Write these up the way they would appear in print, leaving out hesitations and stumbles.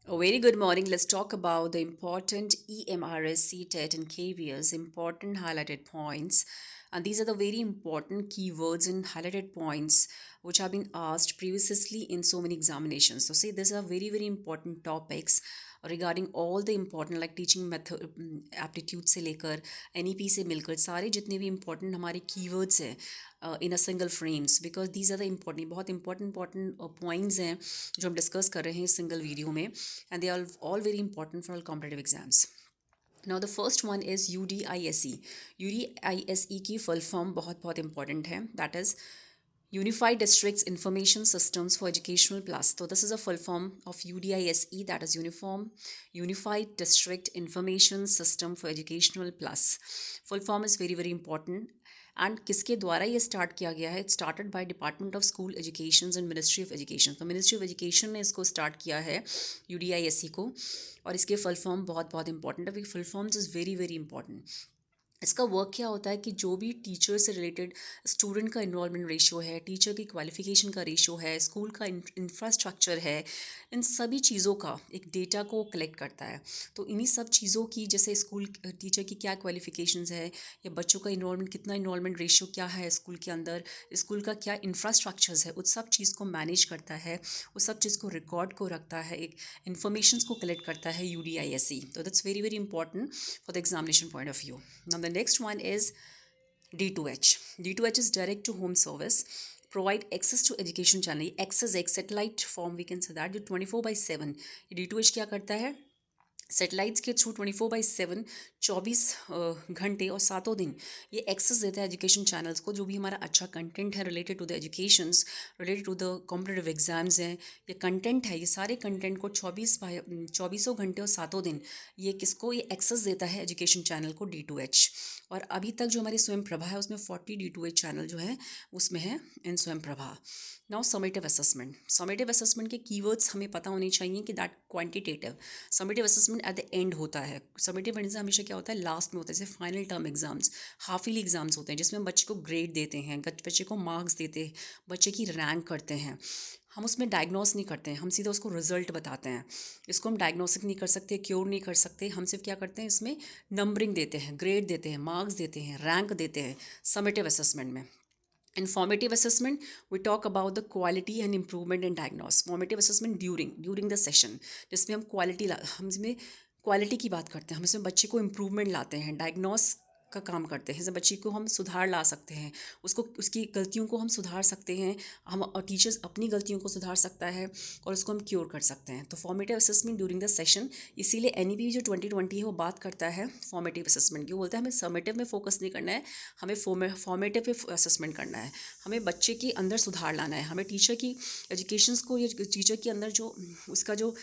A very good morning. Let's talk about the important EMRS, CTET, and KVS, important highlighted points. And these are the very important keywords and highlighted points which have been asked previously in so many examinations. So, see, these are very, very important topics regarding all the important like teaching method aptitude से लेकर NEP से मिलकर सारे जितने भी important हमारे keywords हैं in a single frames because these are the important बहुत इंपॉर्टेंट पॉइंट्स हैं जो हम डिस्कस कर रहे हैं इस सिंगल वीडियो में and they are all very important for competitive exams. Now the first one is UDISE. UDISE की फुल फॉर्म बहुत बहुत इंपॉर्टेंट है. That is Unified Districts Information Systems for Educational Plus. So this is a full form of UDISE, that is Unified District Information System for Educational Plus. Full form is very very important. And किसके द्वारा ये start किया गया है? It started by department of school education and ministry of education. तो ministry of education ने इसको start किया है UDISE को. और इसके फुल फॉर्म बहुत बहुत इंपॉर्टेंट है. Full forms is very very important. इसका वर्क क्या होता है कि जो भी टीचर से रिलेटेड स्टूडेंट का इन्वॉल्वमेंट रेशियो है, टीचर की क्वालिफिकेशन का रेशियो है, स्कूल का इंफ्रास्ट्रक्चर है, इन सभी चीज़ों का एक डेटा को कलेक्ट करता है. तो इन्हीं सब चीज़ों की जैसे स्कूल टीचर की क्या क्वालिफिकेशंस है या बच्चों का इन्वॉल्वमेंट कितना इन्वॉल्वमेंट रेशियो क्या है स्कूल के अंदर, स्कूल का क्या इंफ्रास्ट्रक्चर्स है, उस सब चीज़ को मैनेज करता है, उस सब चीज़ को रिकॉर्ड को रखता है, एक इन्फॉर्मेशन को कलेक्ट करता है UDISE. तो that's very very important for the examination point of view. Now the next one is D2H. D2H is direct to home service. Provide access to education channel. ये access एक satellite form we can say that जो 24/7. ये D2H क्या करता है? Satellites के through 24/7 24 घंटे और सातों दिन ये एक्सेस देता है एजुकेशन चैनल्स को. जो भी हमारा अच्छा कंटेंट है related to the educations, related to the competitive exams हैं, ये कंटेंट है, ये सारे कंटेंट को 24 घंटे और सातों दिन ये किसको ये एक्सेस देता है एजुकेशन चैनल को D2H. और अभी तक जो हमारी स्वयं प्रभा है उसमें 40 D2H चैनल जो है उसमें है इन स्वयं Prabha. Now summative assessment. Summative assessment के कीवर्ड्स हमें पता होने चाहिए कि that quantitative. Summative assessment at the end होता है. समेटिव एंड से हमेशा क्या होता है? लास्ट में होता है. जैसे final term exams, half yearly exams होते हैं जिसमें हम बच्चे को ग्रेड देते हैं, बच्चे को मार्क्स देते हैं, बच्चे की रैंक करते हैं. हम उसमें डायग्नोस नहीं करते हैं, हम सीधा उसको रिजल्ट बताते हैं. इसको हम डायग्नोसिक नहीं कर सकते, क्योर नहीं कर सकते. हम सिर्फ क्या करते हैं इसमें नंबरिंग देते हैं, ग्रेड देते हैं, मार्क्स देते हैं, रैंक देते हैं समेटिव असेसमेंट में. In formative assessment, we talk about the quality and improvement in diagnosis. Formative assessment during the session, जिसमें हम हम इसमें क्वालिटी की बात करते हैं, हम इसमें बच्चे को इम्प्रूवमेंट लाते हैं, डायग्नोस का काम करते हैं. जैसे बच्चे को हम सुधार ला सकते हैं, उसको उसकी गलतियों को हम सुधार सकते हैं, हम और टीचर्स अपनी गलतियों को सुधार सकता है और उसको हम क्योर कर सकते हैं. तो formative assessment during the session. इसीलिए NEP जो 2020 है वो बात करता है फॉर्मेटिव असेसमेंट की. वो बोलता है हमें समेटिव में फोकस नहीं करना है, हमें फॉर्मेटिव पे असेसमेंट करना है. हमें बच्चे के अंदर सुधार लाना है, हमें टीचर की एजुकेशंस को या टीचर के अंदर जो उसका जो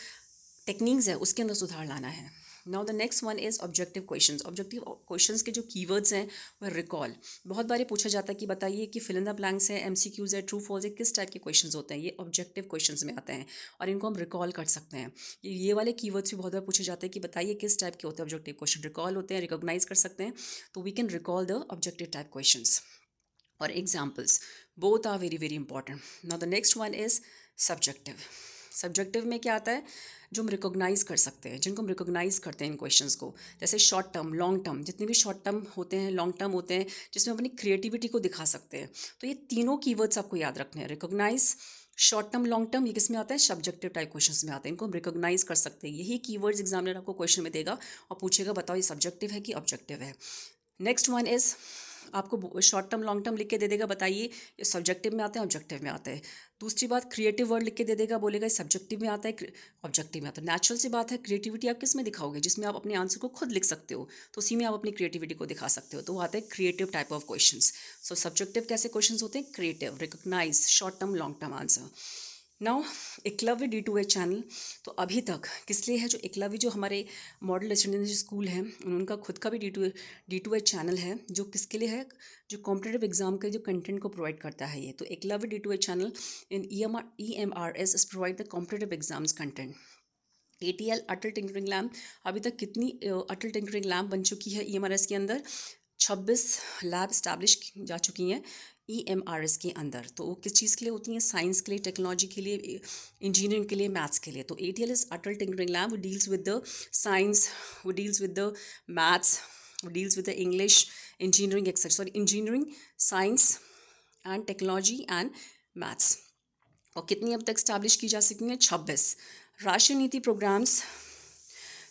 टेक्निक्स है उसके अंदर सुधार लाना है. Now the next one is objective questions. Objective questions के जो कीवर्ड्स हैं वह रिकॉल. बहुत बार पूछा जाता है कि बताइए कि फिल इन द ब्लैंक्स है, MCQs है, ट्रू फॉल्स है, किस टाइप के क्वेश्चंस होते हैं. ये ऑब्जेक्टिव क्वेश्चंस में आते हैं और इनको हम रिकॉल कर सकते हैं. ये वाले कीवर्ड्स भी बहुत बार पूछे जाते हैं कि बताइए किस टाइप के होते हैं ऑब्जेक्टिव क्वेश्चन. रिकॉल होते हैं, रिकॉग्नाइज कर सकते हैं. तो we can recall the objective type questions or examples. Both are very very important. Now the next one is subjective. Subjective में क्या आता है? जो हम रिकॉग्नाइज कर सकते हैं, जिनको हम रिकॉग्नाइज करते हैं इन क्वेश्चंस को. जैसे शॉर्ट टर्म, लॉन्ग टर्म, जितने भी शॉर्ट टर्म होते हैं, लॉन्ग टर्म होते हैं, जिसमें अपनी क्रिएटिविटी को दिखा सकते हैं. तो ये तीनों कीवर्ड्स आपको याद रखने हैं. Recognize, short term, long term, ये किस में आता है? सब्जेक्टिव टाइप क्वेश्चंस में आते हैं. इनको हम रिकॉग्नाइज कर सकते हैं. यही कीवर्ड्स एग्जामिनर आपको क्वेश्चन में देगा और पूछेगा बताओ ये सब्जेक्टिव है कि ऑब्जेक्टिव है. नेक्स्ट वन इज़ आपको शॉर्ट टर्म लॉन्ग टर्म लिख के दे देगा, बताइए ये सब्जेक्टिव में आते हैं ऑब्जेक्टिव में आता है. दूसरी बात, क्रिएटिव वर्ड लिख के दे देगा, बोलेगा सब्जेक्टिव में आता है ऑब्जेक्टिव में आता है. नेचुरल सी बात है, क्रिएटिविटी आप किस में दिखाओगे? जिसमें आप अपने आंसर को खुद लिख सकते हो, तो उसी में आप अपनी क्रिएटिविटी को दिखा सकते हो. तो वो आता है creative type of question. So subjective कैसे क्वेश्चन होते हैं? Creative, recognize, short term, long term answer. Now Eklavya D2H channel. तो अभी तक किस लिए है? जो एकलव्य जो हमारे मॉडल रेसिडेंशियल स्कूल हैं उनका खुद का भी D2H चैनल है जो किसके लिए है? जो कॉम्पिटेटिव एग्जाम के जो कंटेंट को प्रोवाइड करता है ये. तो Eklavya D2H channel in EMRS is provide the competitive exams content. ATL Atal tinkering lab. अभी तक कितनी अटल टिंकरिंग लैब बन चुकी है EMRS के अंदर? 26 लैब इस्टेब्लिश जा चुकी हैं. EMRS के अंदर। तो वो किस चीज़ के लिए होती हैं? साइंस के लिए, टेक्नोलॉजी के लिए, इंजीनियरिंग के लिए, मैथ्स के लिए। तो ATL is Atal tinkering lab, वो डील्स विद द साइंस, वो डील्स विद द मैथ्स, वो deals with the English, engineering etcetera, sorry engineering, science and technology and maths. और कितनी अब तक स्टैब्लिश की जा सकी हैं? 26 राष्ट्रीय नीति programs.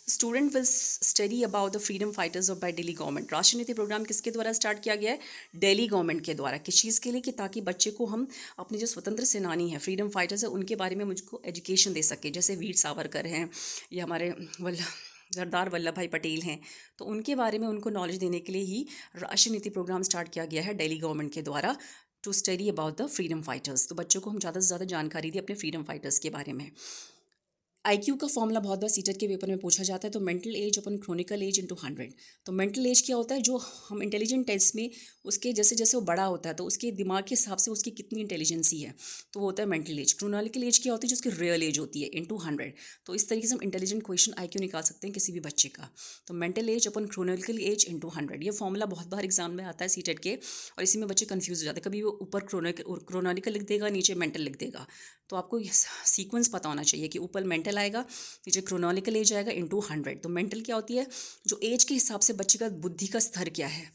Student will study about the freedom fighters of by Delhi government. राष्ट्रीय नीति प्रोग्राम किसके द्वारा स्टार्ट किया गया है? दिल्ली गवर्नमेंट के द्वारा। किस चीज़ के लिए? कि ताकि बच्चे को हम अपने जो स्वतंत्र सेनानी हैं, फ्रीडम फाइटर्स हैं, उनके बारे में मुझको एजुकेशन दे सके। जैसे वीर सावरकर हैं या हमारे सरदार वल्लभ भाई पटेल हैं, तो उनके बारे में उनको नॉलेज देने के लिए ही राष्ट्रीय नीति प्रोग्राम स्टार्ट किया गया है दिल्ली गवर्नमेंट के द्वारा, to study about the freedom fighters. तो बच्चों को हम ज़्यादा से ज़्यादा जानकारी दें अपने फ्रीडम फाइटर्स के बारे में। IQ का फॉर्मूला बहुत बार सीटेट के पेपर में पूछा जाता है। तो मेंटल एज अपन क्रोनिकल एज इंटू 100। तो मेंटल एज क्या होता है? जो हम इंटेलिजेंट टेस्ट में उसके जैसे जैसे वो बड़ा होता है तो उसके दिमाग के हिसाब से उसकी कितनी इंटेलिजेंसी है, तो वो होता है मेंटल एज। क्रोनिकल एज क्या होती है? जो उसकी रियल एज होती है, इंटू 100। तो इस तरीके से हम इंटेलिजेंट क्वेश्चन IQ निकाल सकते हैं किसी भी बच्चे का। तो मेंटल एज अपन क्रोनिकल एज इंटू 100, ये फॉर्मूला बहुत बार एग्जाम में आता है सीटेट के, और इसी में बच्चे कंफ्यूज हो जाते हैं। कभी वो ऊपर क्रोनिकल लिख देगा, नीचे मेंटल लिख देगा। तो आपको सीक्वेंस पता होना चाहिए कि ऊपर मेंटल आएगा, नीचे क्रोनोलॉजिकल एज आएगा, इंटू 100। तो मेंटल क्या होती है? जो एज के हिसाब से बच्चे का बुद्धि का स्तर क्या है।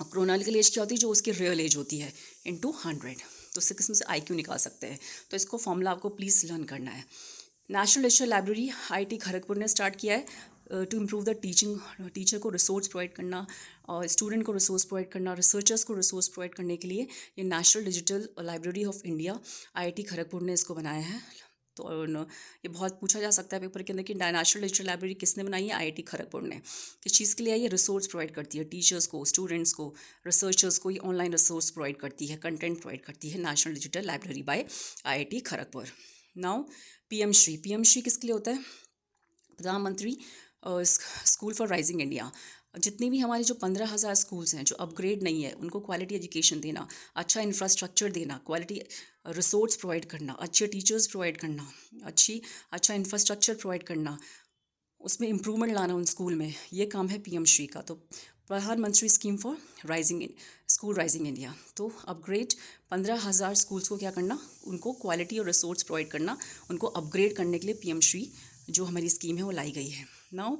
और क्रोनोलॉजिकल एज क्या होती है? जो उसकी रियल एज होती है, इंटू 100। तो इस किस्म से IQ निकाल सकते हैं। तो इसको फॉर्मूला आपको प्लीज़ लर्न करना है। National digital library IIT Kharagpur ने स्टार्ट किया है to improve the teaching. Teacher को रिसोर्स प्रोवाइड करना और स्टूडेंट को रिसोर्स प्रोवाइड करना, रिसर्चर्स को रिसोर्स प्रोवाइड करने के लिए ये national digital library of India IIT Kharagpur ने इसको बनाया है। तो ये बहुत पूछा जा सकता है पेपर के अंदर कि नेशनल डिजिटल लाइब्रेरी किसने बनाई है? IIT खड़गपुर ने। किस चीज़ के लिए है? ये रिसोर्स प्रोवाइड करती है टीचर्स को, स्टूडेंट्स को, रिसर्चर्स को। ये ऑनलाइन रिसोर्स प्रोवाइड करती है, कंटेंट प्रोवाइड करती है national digital library by IIT Kharagpur. Now PM Shri किसके लिए होता है? प्रधानमंत्री स्कूल फॉर राइजिंग इंडिया। जितनी भी हमारे जो 15,000 स्कूल्स हैं जो अपग्रेड नहीं है, उनको क्वालिटी एजुकेशन देना, अच्छा इंफ्रास्ट्रक्चर देना, क्वालिटी रिसोर्स प्रोवाइड करना, अच्छे टीचर्स प्रोवाइड करना, अच्छा इंफ्रास्ट्रक्चर प्रोवाइड करना, उसमें इम्प्रूवमेंट लाना उन स्कूल में, ये काम है PM श्री का। तो प्रधानमंत्री स्कीम फॉर राइजिंग इंडिया। तो अपग्रेड 15,000 स्कूल्स को क्या करना? उनको क्वालिटी और रिसोर्स प्रोवाइड करना, उनको अपग्रेड करने के लिए PM श्री जो हमारी स्कीम है वो लाई गई है। नाउ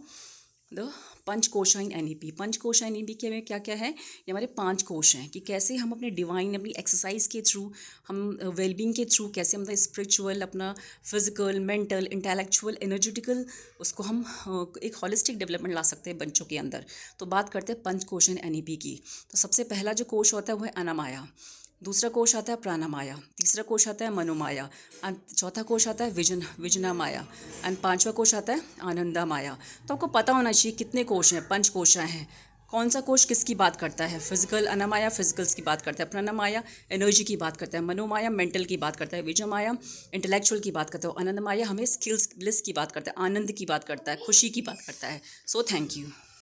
द पंचकोशाइन NEP। पंचकोशाइन NEP के में क्या क्या है? ये हमारे 5 कोश हैं कि कैसे हम अपने डिवाइन, अपनी एक्सरसाइज के थ्रू, हम वेलबींग के थ्रू कैसे हम स्पिरिचुअल, अपना फिजिकल, मेंटल, इंटेलेक्चुअल, एनर्जेटिकल, उसको हम एक हॉलिस्टिक डेवलपमेंट ला सकते हैं बच्चों के अंदर। तो बात करते हैं पंचकोशाइन NEP की। तो सबसे पहला जो कोश होता है वो है अनामाया, दूसरा कोश आता है प्राणामाया, तीसरा कोश आता है मनोमाया, एंड चौथा कोश आता है विजना माया, एंड पांचवा कोश आता है आनंदा माया। तो आपको पता होना चाहिए कितने कोश हैं, 5 कोश हैं। कौन सा कोश किसकी बात करता है? फिजिकल अनामाया फिजिकल्स की बात करता है, प्राणामाया एनर्जी की बात करता है, मनोमाया मेंटल की बात करता है, विजयमाया इंटेलेक्चुअल की बात करता है, आनंद माया हमें स्किल्स ब्लिस की बात करता है, आनंद की बात करता है, खुशी की बात करता है। So thank you.